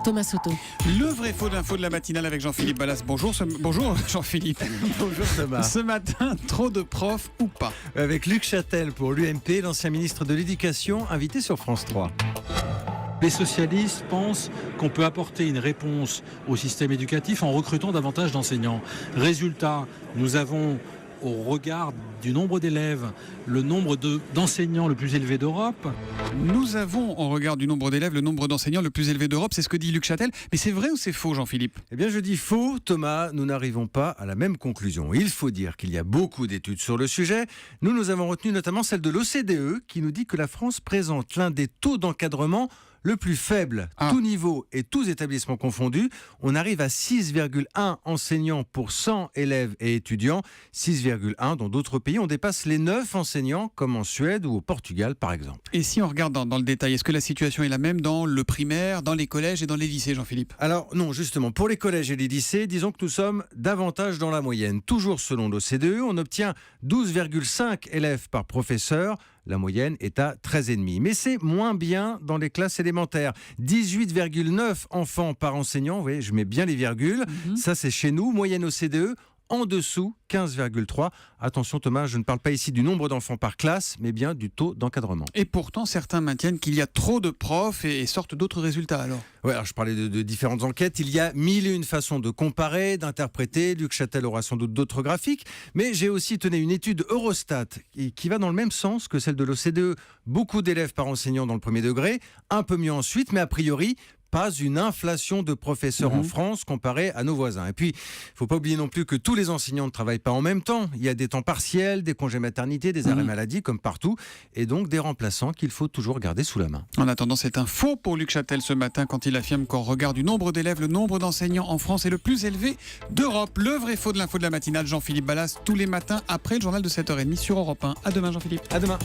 Thomas Soto. Le vrai faux d'info de la matinale avec Jean-Philippe Ballas. Bonjour Jean-Philippe. Bonjour Thomas. Ce matin, trop de profs ou pas? Avec Luc Châtel pour l'UMP, l'ancien ministre de l'Éducation, invité sur France 3. Les socialistes pensent qu'on peut apporter une réponse au système éducatif en recrutant davantage d'enseignants. Résultat, nous avons, au regard du nombre d'élèves, le nombre d'enseignants le plus élevé d'Europe. Nous avons, au regard du nombre d'élèves, le nombre d'enseignants le plus élevé d'Europe. C'est ce que dit Luc Châtel. Mais c'est vrai ou c'est faux, Jean-Philippe? Eh bien, je dis faux, Thomas. Nous n'arrivons pas à la même conclusion. Il faut dire qu'il y a beaucoup d'études sur le sujet. Nous avons retenu notamment celle de l'OCDE qui nous dit que la France présente l'un des taux d'encadrement le plus faible, tout niveau et tous établissements confondus. On arrive à 6,1 enseignants pour 100 élèves et étudiants. 6,1 dans d'autres pays. On dépasse les 9 enseignants comme en Suède ou au Portugal par exemple. Et si on regarde dans le détail, est-ce que la situation est la même dans le primaire, dans les collèges et dans les lycées, Jean-Philippe? Alors non, justement, pour les collèges et les lycées, disons que nous sommes davantage dans la moyenne. Toujours selon l'OCDE, on obtient 12,5 élèves par professeur. La moyenne est à 13,5. Mais c'est moins bien dans les classes élémentaires. 18,9 enfants par enseignant. Vous voyez, je mets bien les virgules. Ça, c'est chez nous. Moyenne OCDE. En dessous, 15,3. Attention Thomas, je ne parle pas ici du nombre d'enfants par classe, mais bien du taux d'encadrement. Et pourtant, certains maintiennent qu'il y a trop de profs et sortent d'autres résultats alors. Ouais, alors je parlais de différentes enquêtes. Il y a 1001 façons de comparer, d'interpréter. Luc Châtel aura sans doute d'autres graphiques. Mais j'ai aussi tenu une étude Eurostat qui va dans le même sens que celle de l'OCDE. Beaucoup d'élèves par enseignant dans le premier degré, un peu mieux ensuite, mais a priori, pas une inflation de professeurs en France comparée à nos voisins. Et puis, il ne faut pas oublier non plus que tous les enseignants ne travaillent pas en même temps. Il y a des temps partiels, des congés maternité, des arrêts maladie, comme partout, et donc des remplaçants qu'il faut toujours garder sous la main. En attendant, c'est un faux pour Luc Châtel ce matin quand il affirme qu'en regard du nombre d'élèves, le nombre d'enseignants en France est le plus élevé d'Europe. Le vrai faux de l'info de la matinale, Jean-Philippe Ballas, tous les matins après le journal de 7h30 sur Europe 1. À demain Jean-Philippe. À demain.